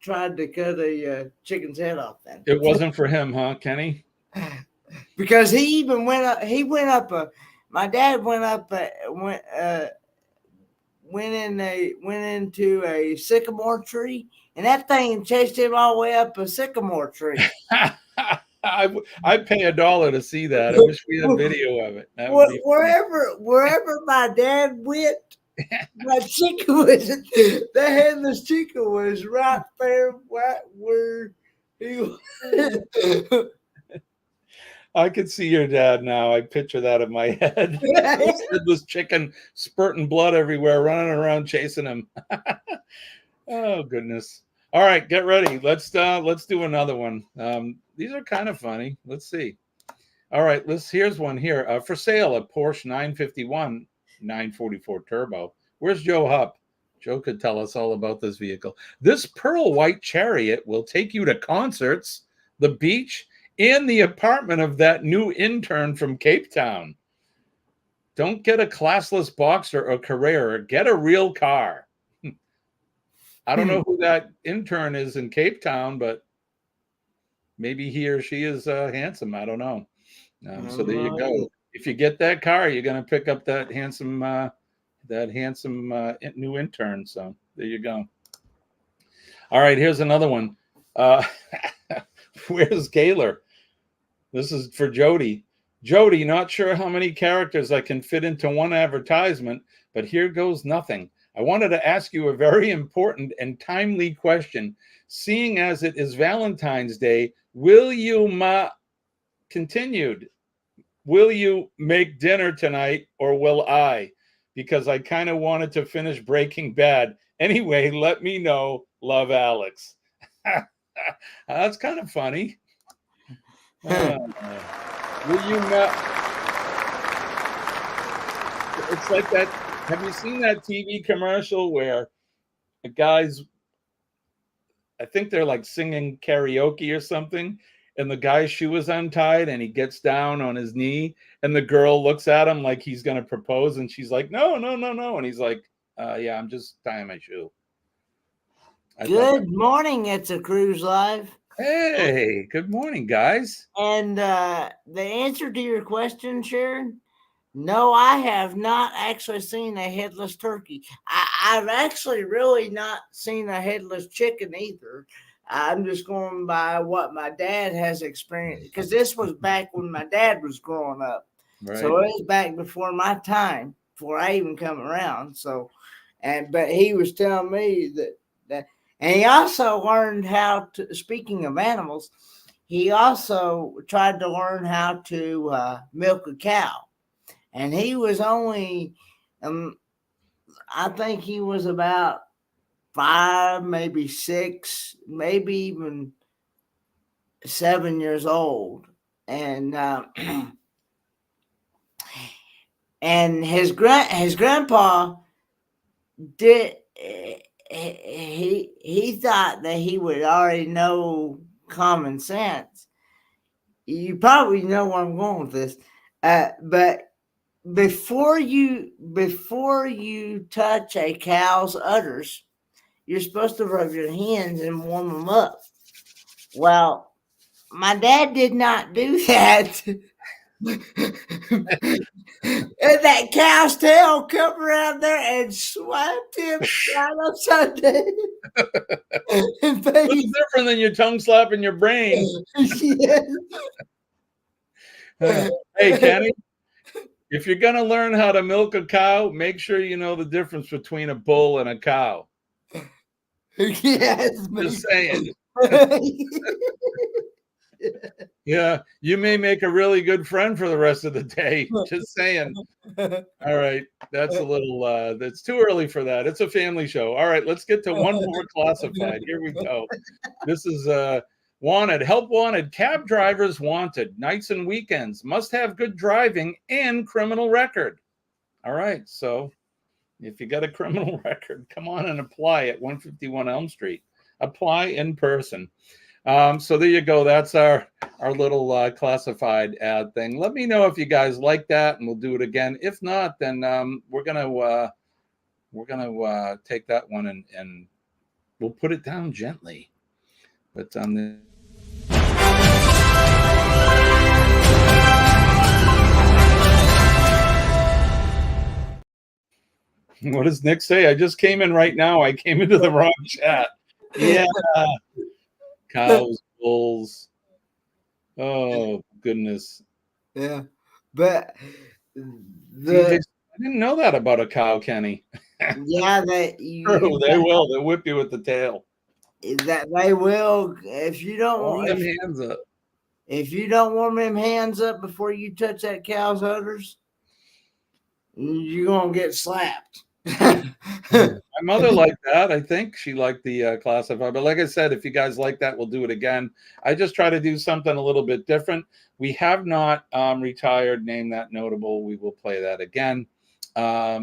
tried to cut a chicken's head off. Then it wasn't for him, huh, Kenny? Because he even went up. My dad went into a sycamore tree, and that thing chased him all the way up a sycamore tree. I'd pay $1 to see that. I wish we had video of it. Wherever my dad went, my chicken was, the headless chicken was right there, right where he was. I could see your dad now. I picture that in my head. This headless chicken spurting blood everywhere, running around chasing him. Oh goodness! All right, get ready. Let's do another one. These are kind of funny. Let's see. All right, here's one here for sale, a Porsche 951 944 Turbo. Where's Joe Hupp? Joe could tell us all about this vehicle. This pearl white Chariot will take you to concerts, the beach, and the apartment of that new intern from Cape Town. Don't get a classless Boxer or Carrera. Get a real car. I don't know who that intern is in Cape Town, but maybe he or she is handsome. I don't know. So there you go. If you get that car, you're going to pick up that handsome new intern. So there you go. All right, here's another one. Where's Gaylor? This is for Jody. Jody, not sure how many characters I can fit into one advertisement, but here goes nothing. I wanted to ask you a very important and timely question. Seeing as it is Valentine's Day, will you make dinner tonight, or will I? Because I kind of wanted to finish Breaking Bad. Anyway, let me know. Love, Alex. That's kind of funny. Will you It's like that. Have you seen that TV commercial where the guys, I think they're like singing karaoke or something, and the guy's shoe is untied and he gets down on his knee and the girl looks at him like he's going to propose, and she's like, no. And he's like, yeah, I'm just tying my shoe. Good morning. It's a Cruise Live. Hey, good morning, guys. And the answer to your question, Sharon, no, I have not actually seen a headless turkey. I've actually really not seen a headless chicken either. I'm just going by what my dad has experienced, because this was back when my dad was growing up. Right. So it was back before my time, before I even come around. So, but he was telling me that, and he also learned how to, speaking of animals, he also tried to learn how to milk a cow. And he was only, I think he was about 5, maybe 6, maybe even 7 years old. And and his grandpa did, he thought that he would already know common sense. You probably know where I'm going with this, but before you touch a cow's udders, you're supposed to rub your hands and warm them up. Well, my dad did not do that. And that cow's tail come around there and slapped him right upside down. It's different than your tongue slapping your brain. Hey, Kenny, if you're going to learn how to milk a cow, make sure you know the difference between a bull and a cow. Yes, just saying. Yeah, you may make a really good friend for the rest of the day. Just saying. All right, that's a little, that's too early for that. It's a family show. All right, let's get to one more classified. Here we go. This is wanted, help wanted, cab drivers wanted, nights and weekends, must have good driving and criminal record. All right, so if you got a criminal record, come on and apply at 151 Elm Street. Apply in person. So there you go. That's our little classified ad thing. Let me know if you guys like that, and we'll do it again. If not, then we're gonna take that one and we'll put it down gently. But what does Nick say? I just came in right now. I came into the wrong chat. Yeah. Cows, bulls. Oh, goodness. Yeah. But I didn't know that about a cow, Kenny. Yeah, they will. They'll whip you with the tail. That they will if you don't hold them hands up. if you don't warm them hands up before you touch that cow's udders, you're gonna get slapped. My mother liked that. I think she liked the classified. But like I said, if you guys like that, we'll do it again. I just try to do something a little bit different. We have not retired Name That Notable. We will play that again. All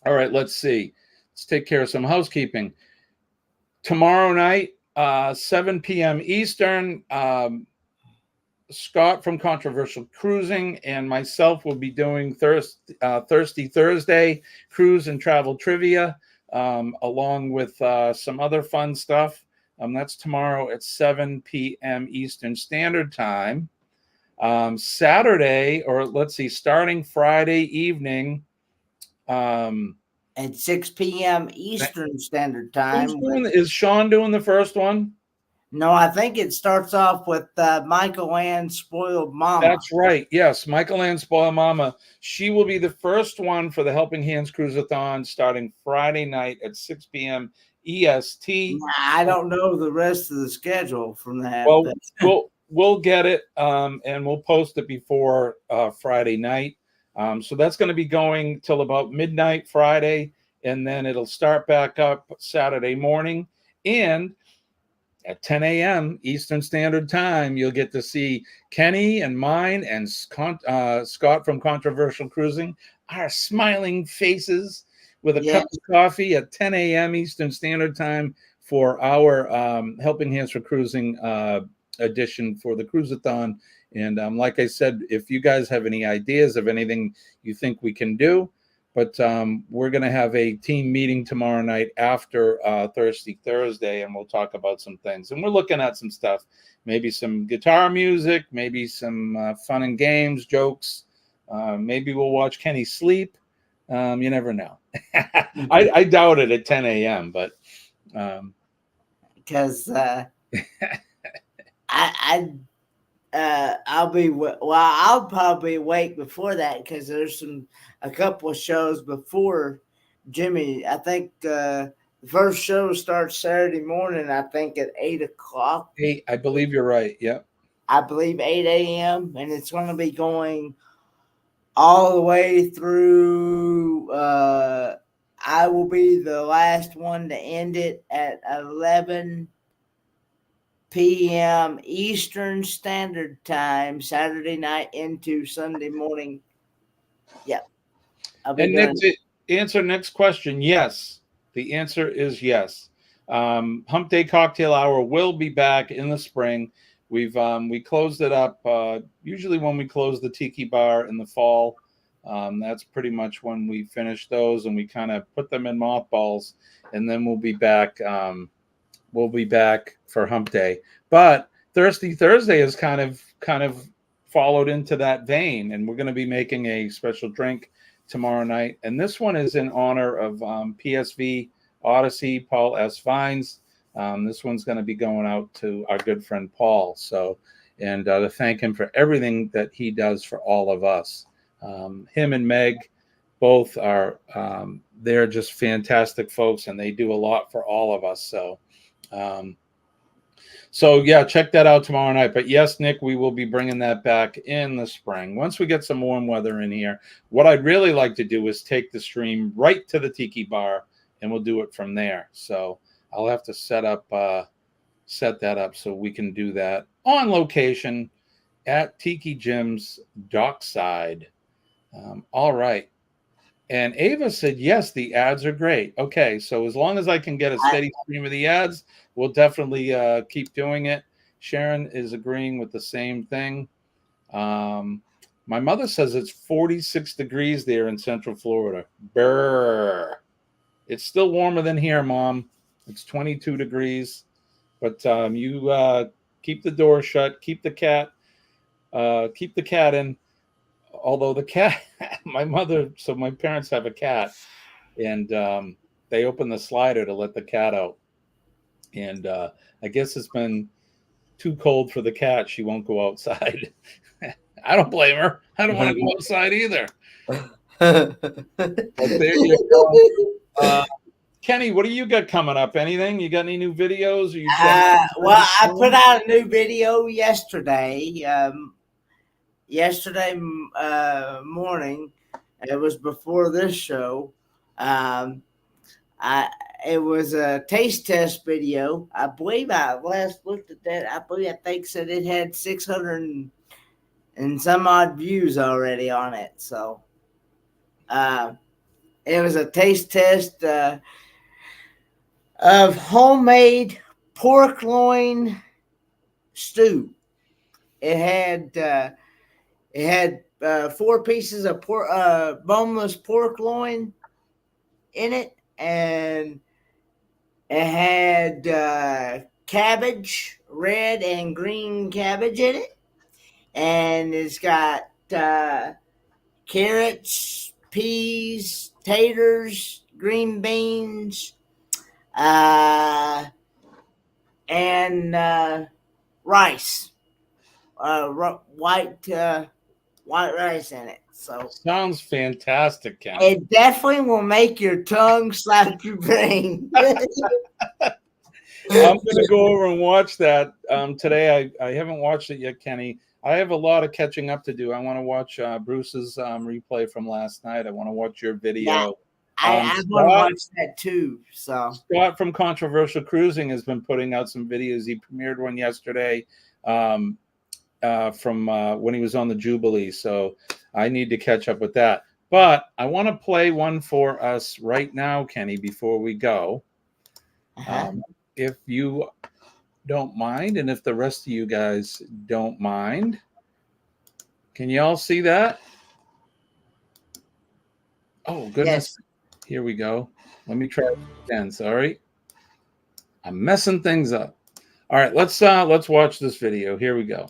right, let's see. Let's take care of some housekeeping. Tomorrow night, 7 p.m. Eastern, Scott from Controversial Cruising and myself will be doing Thirsty Thursday cruise and travel trivia, along with some other fun stuff. That's tomorrow at 7 p.m. Eastern Standard Time. Saturday, or let's see, starting Friday evening. At 6 p.m. Eastern Standard Time. Is Sean doing the first one? No, I think it starts off with Michael Ann Spoiled Mama. That's right. Yes, Michael Ann Spoiled Mama. She will be the first one for the Helping Hands Cruisathon starting Friday night at 6 p.m. EST. I don't know the rest of the schedule from that. Well, we'll get it, and we'll post it before Friday night. So that's going to be going till about midnight Friday, and then it'll start back up Saturday morning. And at 10 a.m. Eastern Standard Time, you'll get to see Kenny and mine and Scott from Controversial Cruising, our smiling faces with a cup of coffee at 10 a.m. Eastern Standard Time for our Helping Hands for Cruising edition for the Cruisathon. And like I said, if you guys have any ideas of anything you think we can do, but we're going to have a team meeting tomorrow night after Thirsty Thursday, and we'll talk about some things. And we're looking at some stuff, maybe some guitar music, maybe some fun and games, jokes. Maybe we'll watch Kenny sleep. You never know. I doubt it at 10 a.m., but because I'll probably wake before that because there's a couple of shows before Jimmy. I think the first show starts Saturday morning. I think at 8:00. I believe you're right. Yep. I believe 8 a.m. and it's going to be going all the way through. I will be the last one to end it at 11 p.m. Eastern Standard Time, Saturday night into Sunday morning. Yep. And answer next question. Yes. The answer is yes. Hump Day Cocktail Hour will be back in the spring. We closed it up. Usually when we close the Tiki Bar in the fall, that's pretty much when we finish those and we kind of put them in mothballs, and then we'll be back. We'll be back for Hump Day, but Thirsty Thursday is kind of followed into that vein, and we're going to be making a special drink tomorrow night, and this one is in honor of PSV Odyssey, Paul S. Vines. This one's going to be going out to our good friend Paul, and to thank him for everything that he does for all of us. Him and Meg both are they're just fantastic folks, and they do a lot for all of us. So yeah, check that out tomorrow night. But yes, Nick, we will be bringing that back in the spring once we get some warm weather in here. What I'd really like to do is take the stream right to the Tiki Bar, and we'll do it from there. So I'll have to set that up so we can do that on location at Tiki Jim's Dockside. All right. And Ava said, yes, the ads are great. Okay, so as long as I can get a steady stream of the ads, we'll definitely keep doing it. Sharon is agreeing with the same thing. My mother says it's 46 degrees there in Central Florida. Brr. It's still warmer than here, Mom. It's 22 degrees. But you keep the door shut. Keep the cat in. Although the cat, my parents have a cat, and they open the slider to let the cat out. And I guess it's been too cold for the cat. She won't go outside. I don't blame her. I don't want to go outside either. But there you go. Kenny, what do you got coming up? Anything? You got any new videos? Or you well, I put out a new video yesterday. Yesterday morning. It was before this show. It was a taste test video. I believe I last looked at that. I think said it had 600 and some odd views already on it. So, it was a taste test of homemade pork loin stew. It had 4 pieces of boneless pork loin in it, and it had cabbage, red and green cabbage in it, and it's got carrots, peas, taters, green beans, and rice, white rice in it. So sounds fantastic, Kenny. It definitely will make your tongue slap your brain. I'm going to go over and watch that today. I haven't watched it yet, Kenny. I have a lot of catching up to do. I want to watch Bruce's replay from last night. I want to watch your video. Yeah, I want to watch that too. So Scott from Controversial Cruising has been putting out some videos. He premiered one yesterday from when he was on the Jubilee. So I need to catch up with that. But I want to play one for us right now, Kenny, before we go. If you don't mind, and if the rest of you guys don't mind. Can you all see that? Oh, goodness. Yes. Here we go. Let me try it again. Sorry. I'm messing things up. All right, let's watch this video. Here we go.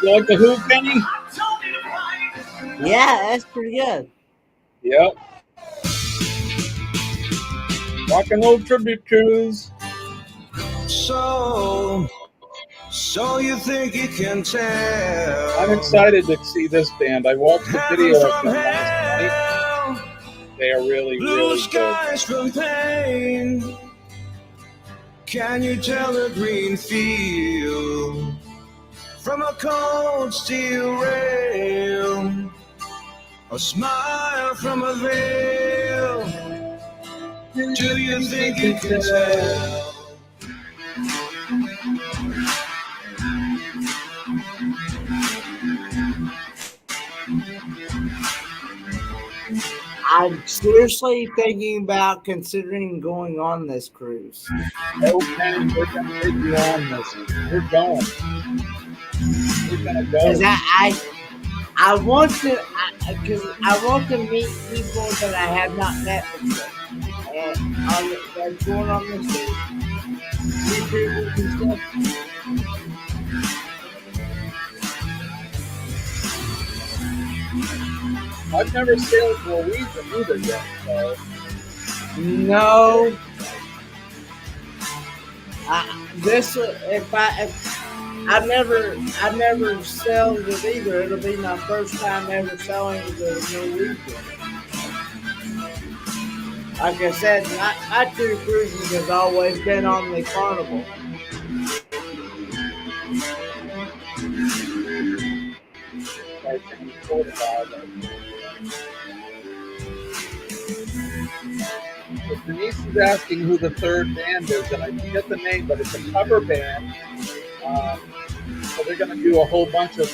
You like the Who, Kenny? Yeah, that's pretty good. Yep. Rock and roll tribute cruise. So you think you can tell? I'm excited to see this band. I watched the video of them last night. They are really, really skies good. From pain. Can you tell the green field from a cold steel rail? A smile from a veil. Do you think you can tell? I'm seriously thinking about considering going on this cruise. Okay, we're going to take you on this. We're going. We're going to go. I want to, because I want to meet people that I have not met before, and that's going on this YouTubers and stuff. I've never sailed Norwegian either yet, so. No. I've never sailed it either. It'll be my first time ever sailing the Norwegian. Like I said, my 2 cruises has always been on the Carnival. Denise is asking who the third band is, and I forget the name, but it's a cover band. So they're going to do a whole bunch of,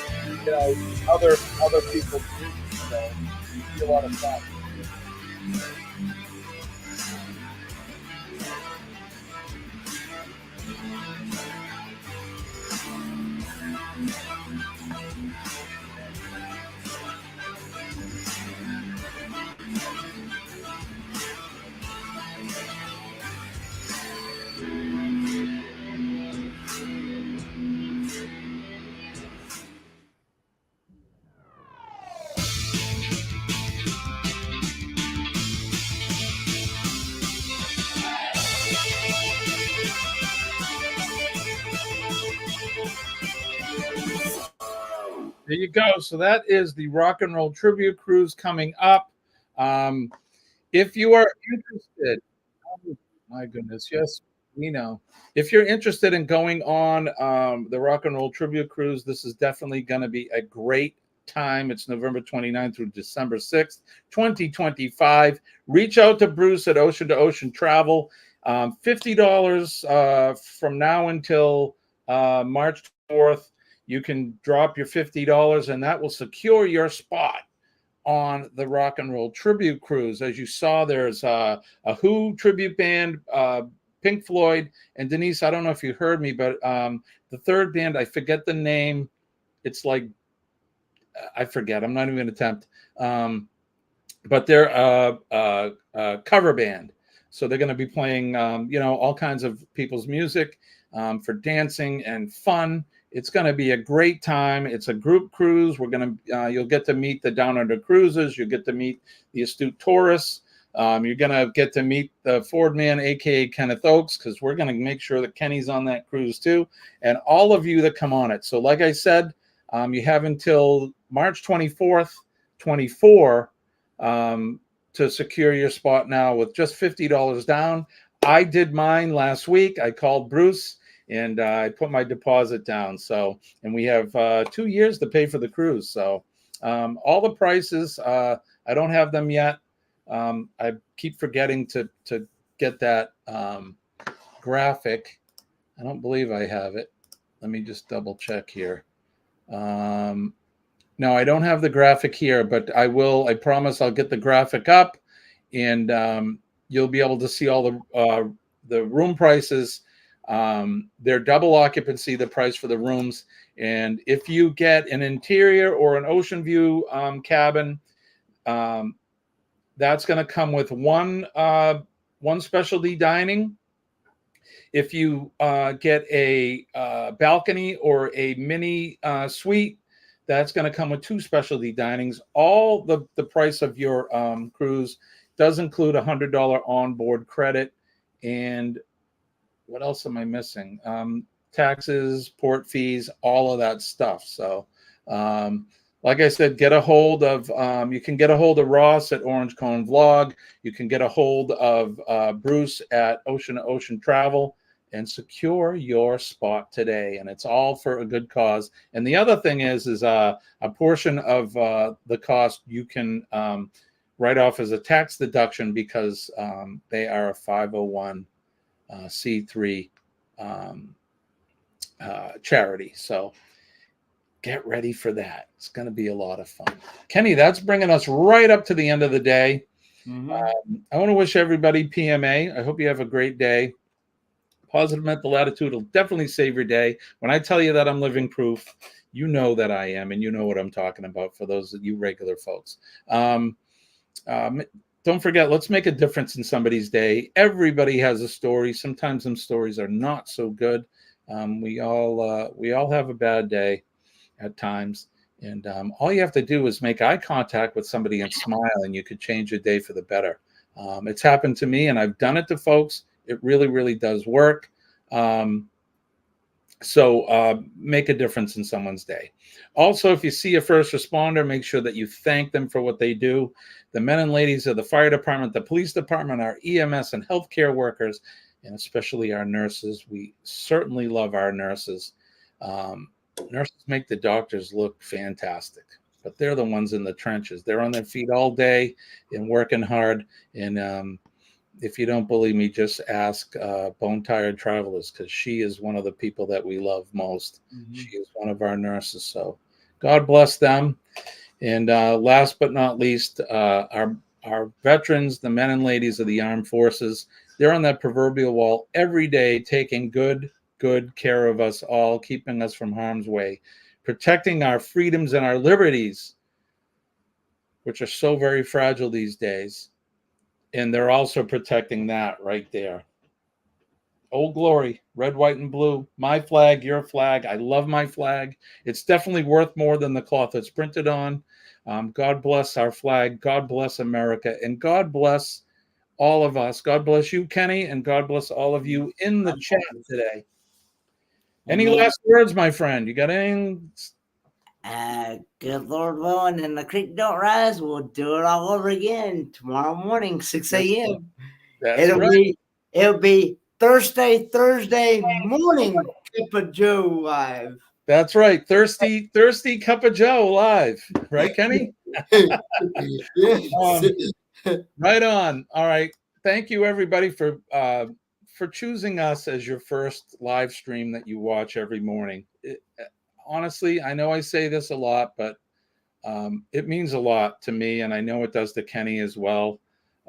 other people. So it'll be a lot of fun. There you go. So that is the Rock and Roll Tribute Cruise coming up. If you are interested, oh, my goodness, yes, we know. If you're interested in going on the Rock and Roll Tribute Cruise, this is definitely going to be a great time. It's November 29th through December 6th, 2025. Reach out to Bruce at Ocean to Ocean Travel. $50 from now until March 4th. You can drop your $50 and that will secure your spot on the Rock and Roll Tribute Cruise. As you saw, there's a Who tribute band, Pink Floyd, and Denise, I don't know if you heard me, but the third band, I forget the name. It's like, I forget. I'm not even going to attempt. But they're a cover band. So they're going to be playing, all kinds of people's music for dancing and fun. It's going to be a great time. It's a group cruise. You'll get to meet the Down Under Cruisers. You'll get to meet the Astute Tourists. You're going to get to meet the Ford Man, a.k.a. Kenneth Oakes, because we're going to make sure that Kenny's on that cruise too, and all of you that come on it. So like I said, you have until March 24th, 24 to secure your spot now with just $50 down. I did mine last week. I called Bruce and I put my deposit down. So, and we have 2 years to pay for the cruise. So all the prices, I don't have them yet. I keep forgetting to get that graphic. I don't believe I have it. Let me just double check here. No, I don't have the graphic here, but I will. I promise I'll get the graphic up, and you'll be able to see all the room prices. They're double occupancy, the price for the rooms. And if you get an interior or an ocean view cabin, that's going to come with one specialty dining. If you get a balcony or a mini suite, that's going to come with 2 specialty dinings. All the price of your cruise does include $100 onboard credit. And what else am I missing? Taxes, port fees, all of that stuff. So, like I said, get a hold of, you can get a hold of Ross at Orange Cone Vlog. You can get a hold of Bruce at Ocean to Ocean Travel and secure your spot today. And it's all for a good cause. And the other thing is a portion of the cost you can write off as a tax deduction because they are a 501c3 charity. So get ready for that. It's going to be a lot of fun. Kenny, that's bringing us right up to the end of the day. Mm-hmm. I want to wish everybody PMA. I hope you have a great day. Positive mental attitude will definitely save your day. When I tell you that I'm living proof, you know that I am, and you know what I'm talking about for those of you regular folks. Don't forget, let's make a difference in somebody's day. Everybody has a story. Sometimes some stories are not so good. We all have a bad day at times. And all you have to do is make eye contact with somebody and smile, and you could change your day for the better. It's happened to me, and I've done it to folks. It really, really does work. So make a difference in someone's day. Also, if you see a first responder, make sure that you thank them for what they do. The men and ladies of the fire department, the police department, our EMS and healthcare workers, and especially our nurses. We certainly love our nurses. Nurses make the doctors look fantastic, but they're the ones in the trenches. They're on their feet all day and working hard. And if you don't believe me, just ask Bone Tired Travelers, because she is one of the people that we love most. Mm-hmm. She is one of our nurses. So God bless them. And last but not least, our veterans, the men and ladies of the armed forces, they're on that proverbial wall every day, taking good care of us all, keeping us from harm's way, protecting our freedoms and our liberties, which are so very fragile these days. And they're also protecting that right there. Old Glory, red, white, and blue. My flag, your flag. I love my flag. It's definitely worth more than the cloth it's printed on. God bless our flag. God bless America. And God bless all of us. God bless you, Kenny, and God bless all of you in the chat today. Any last words, my friend? You got anything? Good Lord willing, and the creek don't rise, we'll do it all over again tomorrow morning, 6 a.m. It'll be Thursday morning, Cup of Joe live. That's right. Thirsty Cup of Joe live. Right, Kenny? Right on. All right. Thank you, everybody, for choosing us as your first live stream that you watch every morning. Honestly, I know I say this a lot, but it means a lot to me, and I know it does to Kenny as well.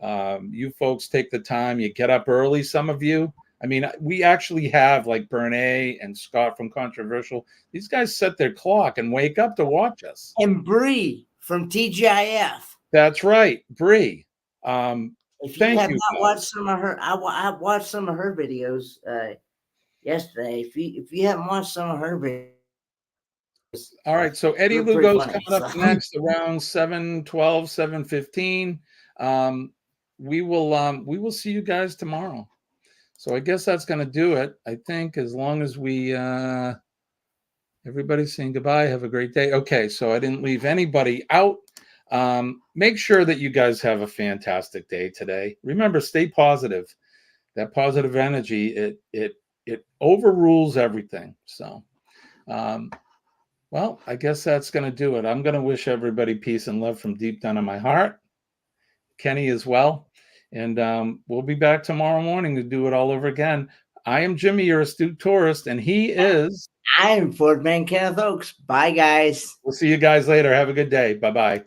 You folks take the time. You get up early, some of you. I mean, we actually have like Bernay and Scott from Controversial. These guys set their clock and wake up to watch us. And Bree from TGIF. That's right, Bree. If you have not watched some of her, I watched some of her videos yesterday. If you haven't watched some of her videos. All right, so Eddie Lugo's coming up next around 7:12, 7:15. We will see you guys tomorrow. So I guess that's going to do it. I think as long as we everybody's saying goodbye, have a great day. Okay, so I didn't leave anybody out. Make sure that you guys have a fantastic day today. Remember, stay positive. That positive energy, it overrules everything. So, well, I guess that's going to do it. I'm going to wish everybody peace and love from deep down in my heart. Kenny as well. And we'll be back tomorrow morning to do it all over again. I am Jimmy, your astute tourist, and he is... I am Ford Man Kenneth Oaks. Bye, guys. We'll see you guys later. Have a good day. Bye-bye.